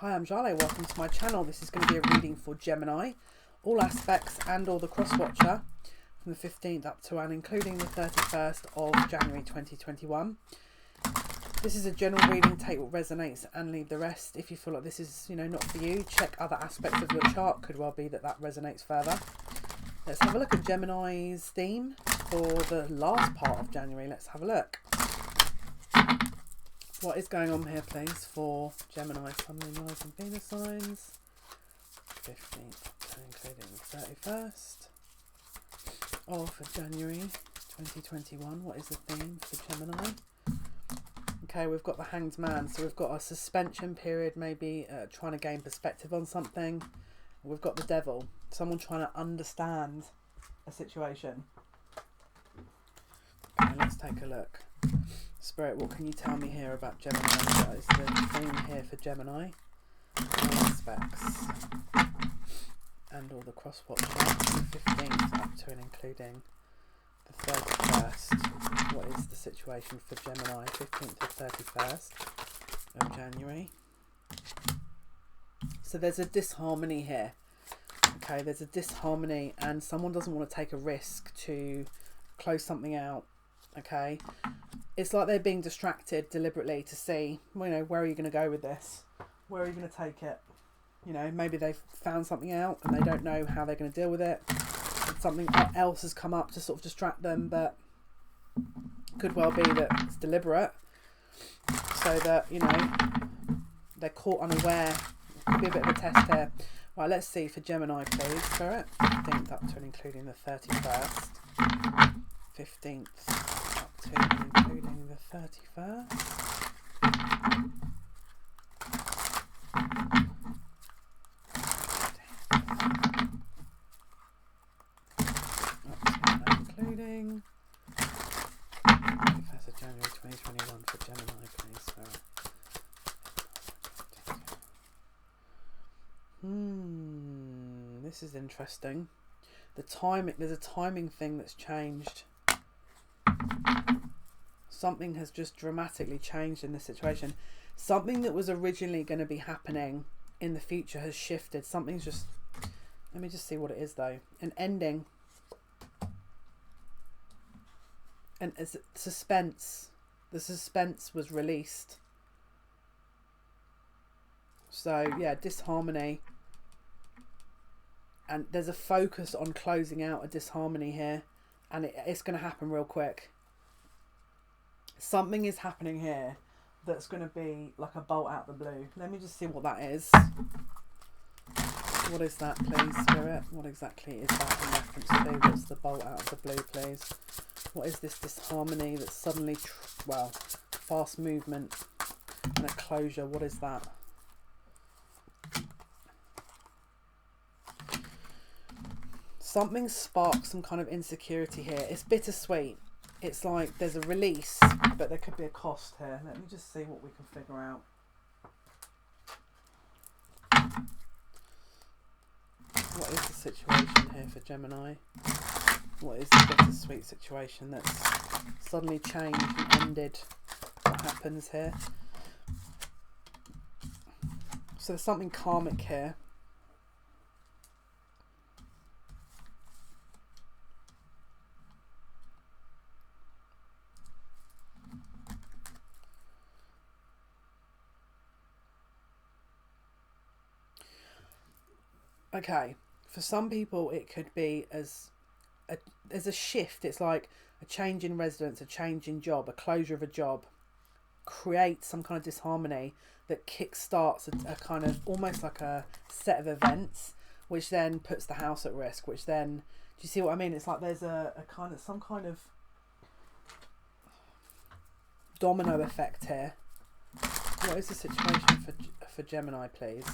Hi, I'm Jale. Welcome to my channel. This is going to be a reading for Gemini, all aspects and or the cross-watcher from the 15th up to and including the 31st of January 2021. This is a general reading. Take what resonates and leave the rest. If you feel like this is, not for you, check other aspects of your chart. Could well be that resonates further. Let's have a look at Gemini's theme for the last part of January. Let's have a look. What is going on here, please, for Gemini, Sun, Moon, Rising, Venus signs? 15th, including the 31st of January 2021. What is the theme for Gemini? Okay, we've got the Hanged Man. So we've got a suspension period, maybe trying to gain perspective on something. We've got the Devil, someone trying to understand a situation. Okay, let's take a look. Spirit, what can you tell me here about Gemini? What is the theme here for Gemini? All aspects and all the cross-watch from the 15th up to and including the 31st. What is the situation for Gemini? 15th to 31st of January. So there's a disharmony here. Okay, there's a disharmony and someone doesn't want to take a risk to close something out. Okay, it's like they're being distracted deliberately to see, where are you going to go with this? Where are you going to take it? Maybe they've found something out and they don't know how they're going to deal with it. Something else has come up to sort of distract them, but could well be that it's deliberate so that, they're caught unaware. Could be a bit of a test here. Right, let's see for Gemini, please, Spirit. 15th up to and including the 31st. 15th up to and including the 31st. Including 31st of January 2021 for Gemini, please. This is interesting. There's a timing thing that's changed. Something has just dramatically changed in this situation. Something that was originally going to be happening in the future has shifted. Something's just... Let me just see what it is, though. An ending. And suspense. The suspense was released. So, yeah, disharmony. And there's a focus on closing out a disharmony here. And it's going to happen real quick. Something is happening here that's going to be like a bolt out the blue. Let me just see what that is. What is that, please, Spirit? What exactly is that in reference to? What's the bolt out of the blue, please? What is this disharmony that's suddenly, fast movement and a closure? What is that? Something sparks some kind of insecurity here. It's bittersweet. It's like there's a release, but there could be a cost here. Let me just see what we can figure out. What is the situation here for Gemini? What is the bittersweet situation that's suddenly changed and ended? What happens here? So there's something karmic here. Okay, for some people it could be as a shift. It's like a change in residence, a change in job, a closure of a job, creates some kind of disharmony that kickstarts a kind of almost like a set of events, which then puts the house at risk. Which then, do you see what I mean? It's like there's some kind of domino effect here. What is the situation for Gemini, please?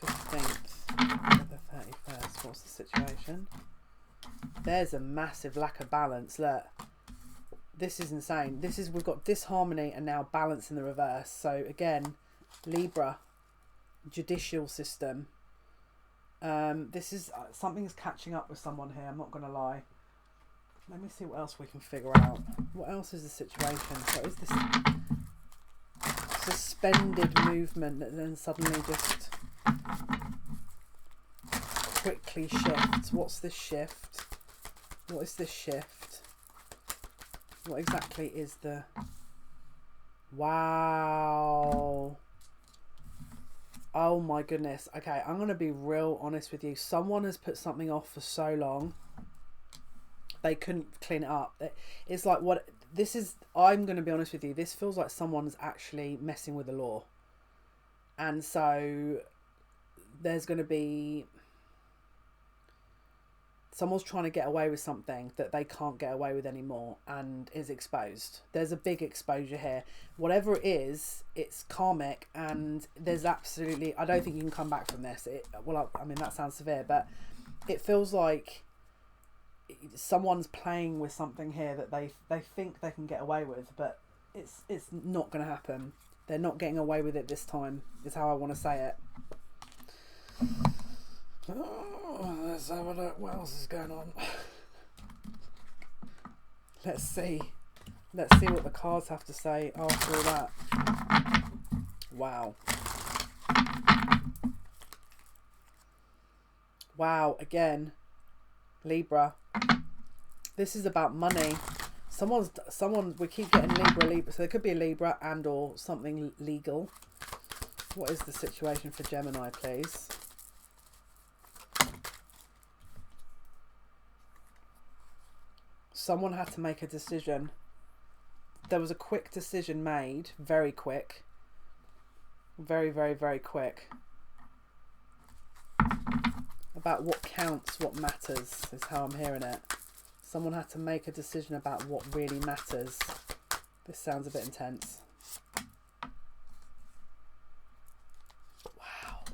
15th to the 31st. What's the situation? There's a massive lack of balance. Look, this is insane. We've got disharmony and now balance in the reverse. So again, Libra, judicial system. This is something's catching up with someone here. I'm not going to lie. Let me see what else we can figure out. What else is the situation? What is this? suspended movement that then suddenly just quickly shifts. What's this shift? What is this shift? What exactly is the... Wow. Oh my goodness. Okay, I'm going to be real honest with you. Someone has put something off for so long. They couldn't clean it up. It's like what... This is... I'm going to be honest with you. This feels like someone's actually messing with the law. And so there's going to be... Someone's trying to get away with something that they can't get away with anymore and is exposed. There's a big exposure here. Whatever it is, it's karmic, and there's absolutely... I don't think you can come back from this. Well, I mean, that sounds severe, but it feels like someone's playing with something here that they think they can get away with, but it's not going to happen. They're not getting away with it this time, is how I want to say it. Oh, let's have a look. What else is going on? Let's see what the cards have to say after all that. Wow. Wow, again. Libra. This is about money. Someone, we keep getting Libra. So there could be a Libra and or something legal. What is the situation for Gemini, please? Someone had to make a decision. There was a quick decision made, very quick. Very, very, very quick. About what counts, what matters, is how I'm hearing it. Someone had to make a decision about what really matters. This sounds a bit intense. Wow.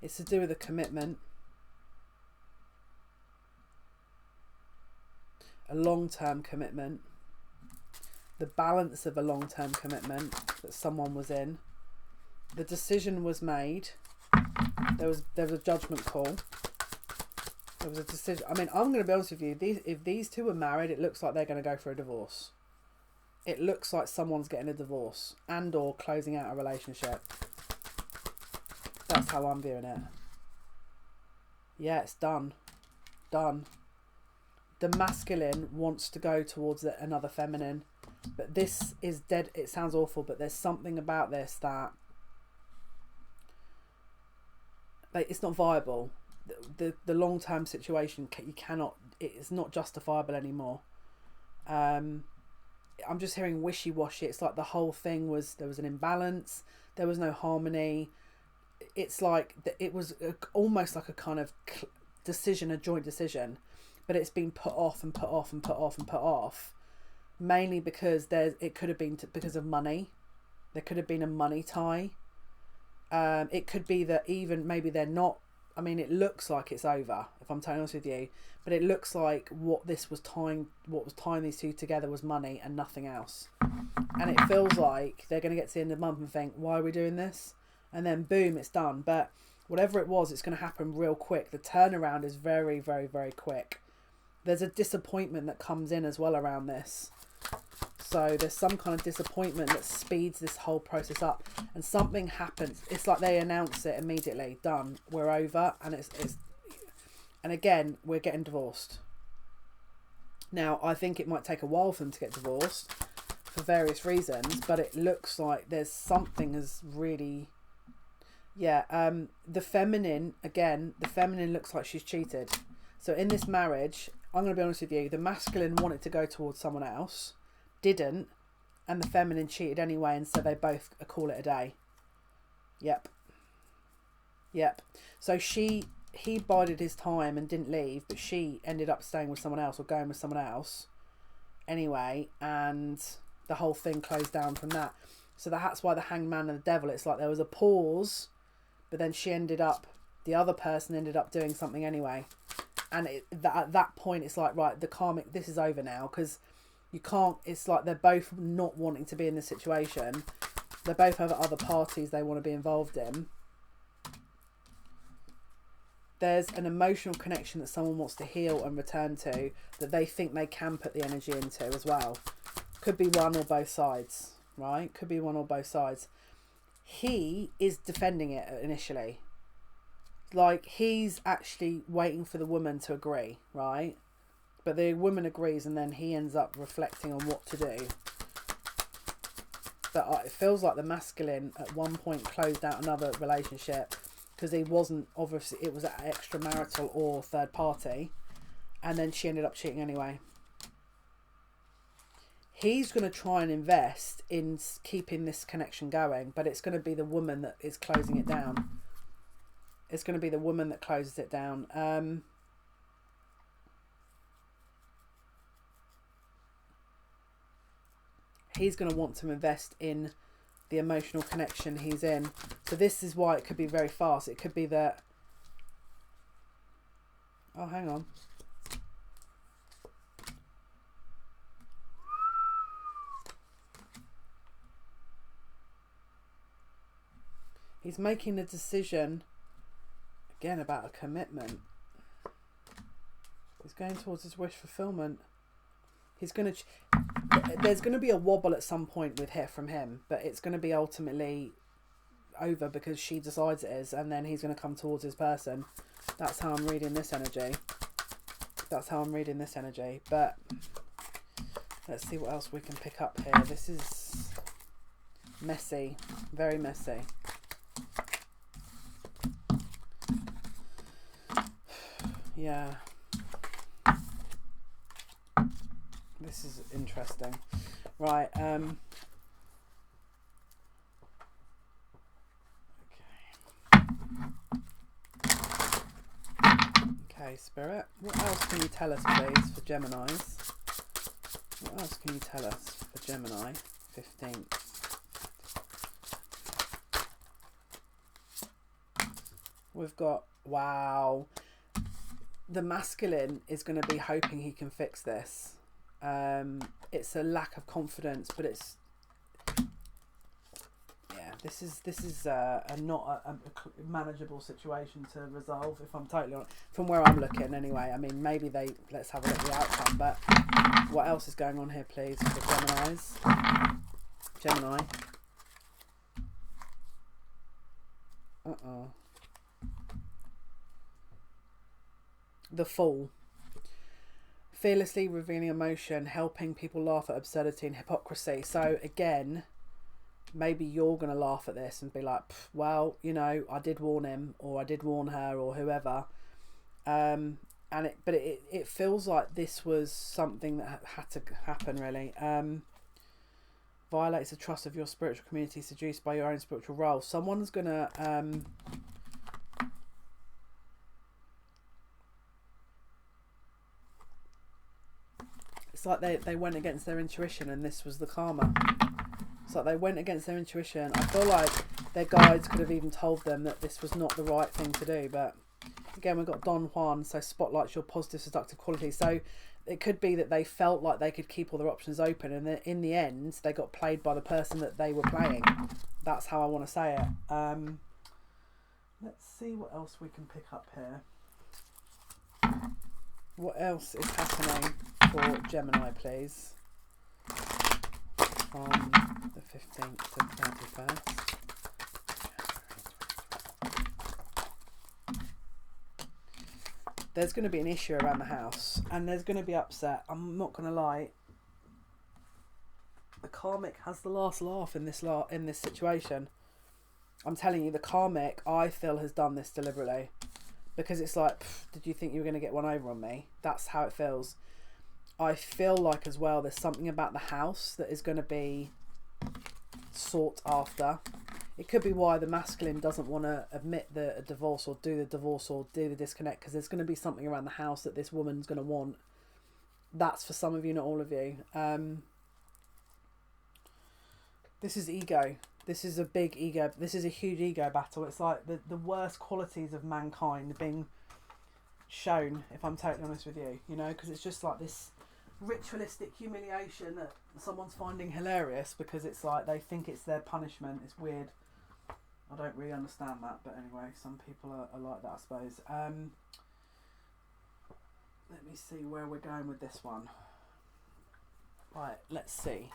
It's to do with a commitment. A long-term commitment. The balance of a long-term commitment that someone was in. The decision was made. There was a judgment call. There was a decision. I mean, I'm going to be honest with you. If these two are married, it looks like they're going to go for a divorce. It looks like someone's getting a divorce and or closing out a relationship. That's how I'm viewing it. Yeah, it's done. Done. The masculine wants to go towards another feminine. But this is dead. It sounds awful, but there's something about this that... Like, it's not viable. The long-term situation, you cannot... It's not justifiable anymore. I'm just hearing wishy-washy. It's like the whole thing was... There was an imbalance. There was no harmony. It's like... It was almost like a kind of decision, a joint decision. But it's been put off and put off and put off and put off. Mainly because it could have been because of money. There could have been a money tie. It could be that even maybe they're not... I mean, it looks like it's over, if I'm totally honest with you. But it looks like what was tying these two together was money and nothing else. And it feels like they're going to get to the end of the month and think, why are we doing this? And then boom, it's done. But whatever it was, it's going to happen real quick. The turnaround is very, very, very quick. There's a disappointment that comes in as well around this. So there's some kind of disappointment that speeds this whole process up, and something happens. It's like they announce it immediately. Done. We're over, and and again, we're getting divorced. Now, I think it might take a while for them to get divorced for various reasons, but it looks like there's something has really... Yeah, the feminine, again, the feminine looks like she's cheated. So in this marriage, I'm going to be honest with you, the masculine wanted to go towards someone else, didn't, and the feminine cheated anyway, and so they both call it a day. Yep. So he bided his time and didn't leave, but she ended up staying with someone else or going with someone else anyway, and the whole thing closed down from that. So that's why the hangman and the devil, it's like there was a pause, but then the other person ended up doing something anyway. And at that point, it's like, right, the karmic, this is over now, because you can't, it's like they're both not wanting to be in this situation. They both have other parties they want to be involved in. there's an emotional connection that someone wants to heal and return to, that they think they can put the energy into as well. Could be one or both sides, right? Could be one or both sides. He is defending it initially. Like, he's actually waiting for the woman to agree, right? But the woman agrees, and then he ends up reflecting on what to do. But it feels like the masculine at one point closed out another relationship because he wasn't, obviously it was extramarital or third party, and then she ended up cheating anyway. He's going to try and invest in keeping this connection going, but it's going to be the woman that is closing it down. It's going to be the woman that closes it down. He's going to want to invest in the emotional connection he's in. So this is why it could be very fast. It could be that... Oh, hang on. He's making a decision, again, about a commitment. He's going towards his wish fulfillment. He's going to... There's going to be a wobble at some point with her from him, but it's going to be ultimately over because she decides it is, and then he's going to come towards his person. That's how I'm reading this energy. That's how I'm reading this energy. But let's see what else we can pick up here. This is messy, very messy. Yeah. This is interesting. Right, okay, Spirit. What else can you tell us, please, for Geminis? What else can you tell us for Gemini 15th? We've got, wow. The masculine is going to be hoping he can fix this. It's a lack of confidence, but it's, yeah, this is not a manageable situation to resolve, if I'm totally honest, from where I'm looking anyway. I mean, maybe let's have a look at the outcome, but what else is going on here, please, for Geminis? Gemini. The Fool. Fearlessly revealing emotion, helping people laugh at absurdity and hypocrisy. So again, maybe you're going to laugh at this and be like, well, you know, I did warn him, or I did warn her, or whoever. But it feels like this was something that had to happen, really. Violates the trust of your spiritual community, seduced by your own spiritual role. Someone's going to... It's like they went against their intuition, and this was the karma. It's like they went against their intuition. I feel like their guides could have even told them that this was not the right thing to do. But again, we've got Don Juan, so spotlights your positive, seductive qualities. So it could be that they felt like they could keep all their options open, and then in the end, they got played by the person that they were playing. That's how I want to say it. Let's see what else we can pick up here. What else is happening for Gemini, please? From the 15th to the 31st. There's going to be an issue around the house, and there's going to be upset. I'm not going to lie. The karmic has the last laugh in this situation. I'm telling you, the karmic, I feel, has done this deliberately. Because it's like, did you think you were going to get one over on me? That's how it feels. I feel like as well, there's something about the house that is going to be sought after. It could be why the masculine doesn't want to admit a divorce, or do the divorce, or do the disconnect, because there's going to be something around the house that this woman's going to want. That's for some of you, not all of you. This is ego. This is a big ego. This is a huge ego battle. It's like the worst qualities of mankind being shown, if I'm totally honest with you, you know, because it's just like this ritualistic humiliation that someone's finding hilarious because it's like they think it's their punishment. It's weird. I don't really understand that, but anyway, some people are like that, I suppose. Let me see where we're going with this one. Right, let's see,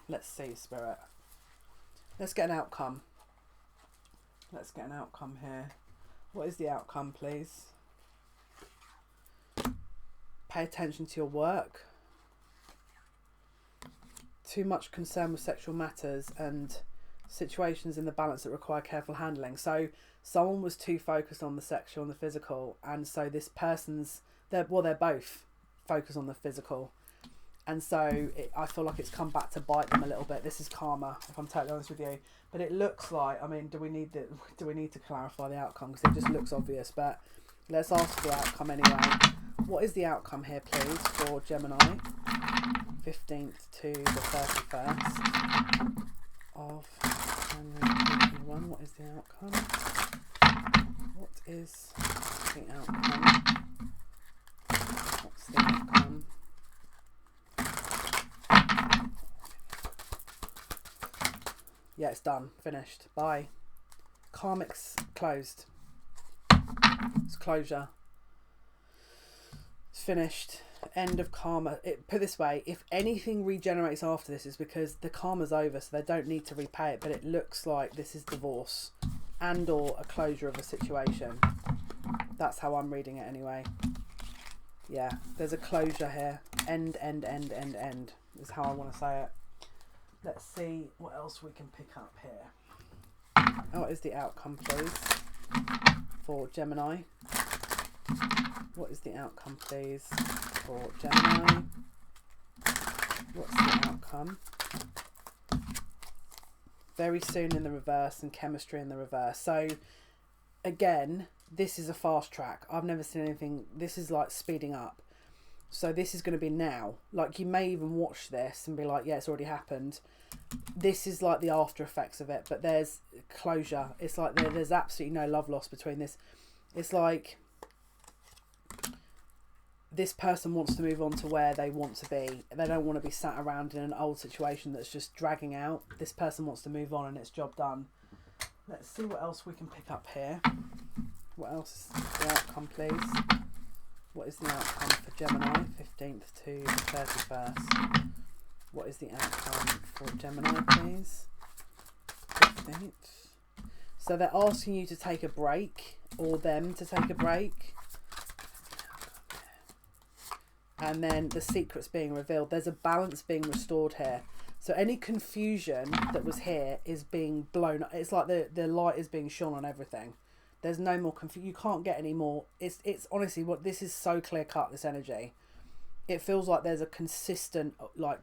Spirit. Let's get an outcome. Let's get an outcome here. What is the outcome, please? Pay attention to your work. Too much concern with sexual matters and situations in the balance that require careful handling. So someone was too focused on the sexual and the physical, and so this person's they're both focused on the physical, and so I feel like it's come back to bite them a little bit. This is karma, if I'm totally honest with you. But it looks like, I mean, do we need to clarify the outcome, because it just looks obvious? But let's ask the outcome anyway. What is the outcome here, please, for Gemini, 15th to the 31st of January 2021? What is the outcome? What is the outcome? What's the outcome? Yeah, it's done. Finished. Bye. Karmic's closed. It's closure. It's finished. End of karma. Put this way, if anything regenerates after this, is because the karma's over, so they don't need to repay it. But it looks like this is divorce and or a closure of a situation. That's how I'm reading it anyway. Yeah, there's a closure here. End is how I want to say it. Let's see what else we can pick up here. What is the outcome, please, for Gemini? What is the outcome, please, for Gemini? What's the outcome? Very soon in the reverse, and chemistry in the reverse. So again, this is a fast track. I've never seen anything. This is like speeding up. So this is going to be now. Like, you may even watch this and be like, yeah, it's already happened. This is like the after effects of it, but there's closure. It's like there's absolutely no love lost between this. It's like this person wants to move on to where they want to be. They don't want to be sat around in an old situation that's just dragging out. This person wants to move on and it's job done. Let's see what else we can pick up here. What else is the outcome, please? What is the outcome for Gemini, 15th to the 31st? What is the outcome for Gemini, please? 15th. So they're asking you to take a break, or them to take a break. And then the secret's being revealed. There's a balance being restored here. So any confusion that was here is being blown up. It's like the light is being shone on everything. There's no more confusion. You can't get any more. It's honestly, what this is so clear cut, this energy. It feels like there's a consistent like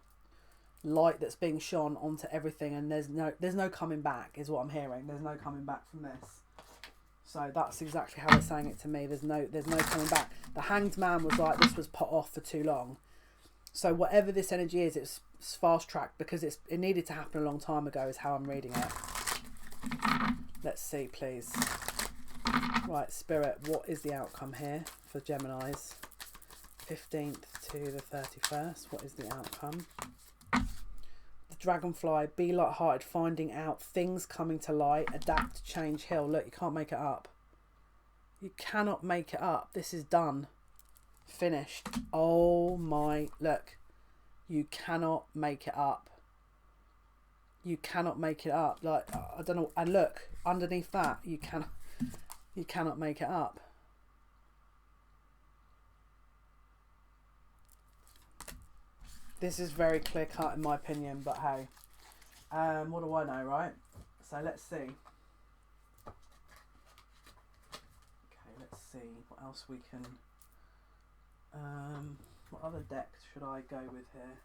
light that's being shone onto everything, and there's no coming back, is what I'm hearing. There's no coming back from this. So that's exactly how they're saying it to me. There's no coming back. The Hanged Man was like, this was put off for too long. So whatever this energy is, it's fast tracked because it needed to happen a long time ago, is how I'm reading it. Let's see, please. Right, Spirit, what is the outcome here for Geminis? 15th to the 31st. What is the outcome? The Dragonfly, be light-hearted, finding out, things coming to light, adapt, change, heal. Look, you can't make it up. You cannot make it up. This is done. Finished. Oh my, look. You cannot make it up. You cannot make it up. Like, I don't know. And look, underneath that, you cannot make it up. This is very clear cut in my opinion, but hey, what do I know, right? So let's see. Okay, let's see what else we can. What other deck should I go with here?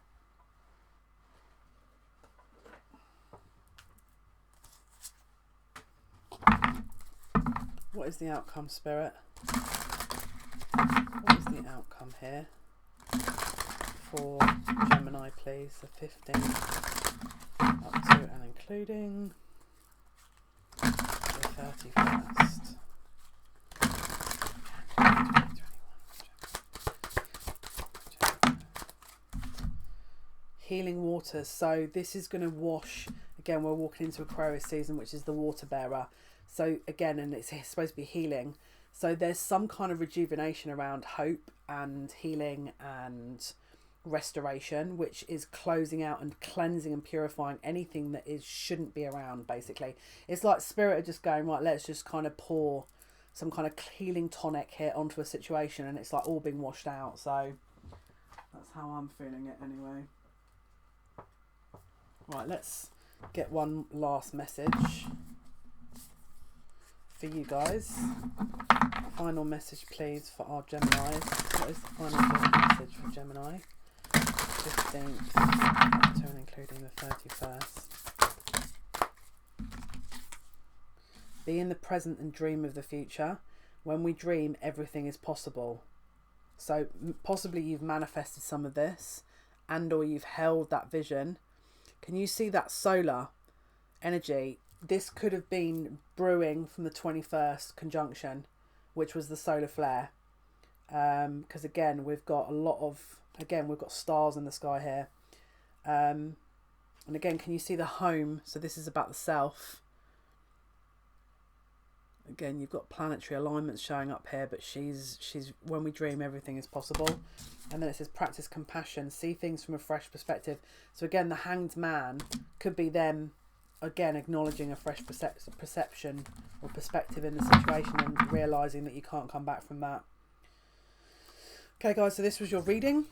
What is the outcome, Spirit? What is the outcome here for Gemini, please? The 15th up to and including the 31st. Healing waters. So this is going to wash. Again, we're walking into Aquarius season, which is the water bearer. So again, and it's supposed to be healing. So there's some kind of rejuvenation around hope and healing and restoration, which is closing out and cleansing and purifying anything that shouldn't be around. Basically, it's like spirit are just going, right, let's just kind of pour some kind of healing tonic here onto a situation, and it's like all being washed out. So that's how I'm feeling it anyway. Right, let's get one last message for you guys. Final message, please, for our Geminis. What is the final message for Gemini? 15th, to and including the 31st. Be in the present and dream of the future. When we dream, everything is possible. So possibly you've manifested some of this, and or you've held that vision. Can you see that solar energy? This could have been brewing from the 21st conjunction, which was the solar flare. Because again, we've got a lot of, we've got stars in the sky here. And again, can you see the home? So this is about the self. Again, you've got planetary alignments showing up here, but she's when we dream, everything is possible. And then it says practice compassion, see things from a fresh perspective. So again, the Hanged Man could be them, again, acknowledging a fresh perception or perspective in the situation and realising that you can't come back from that. Okay, guys, so this was your reading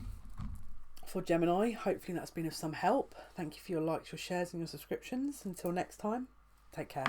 for Gemini. Hopefully that's been of some help. Thank you for your likes, your shares and your subscriptions. Until next time, take care.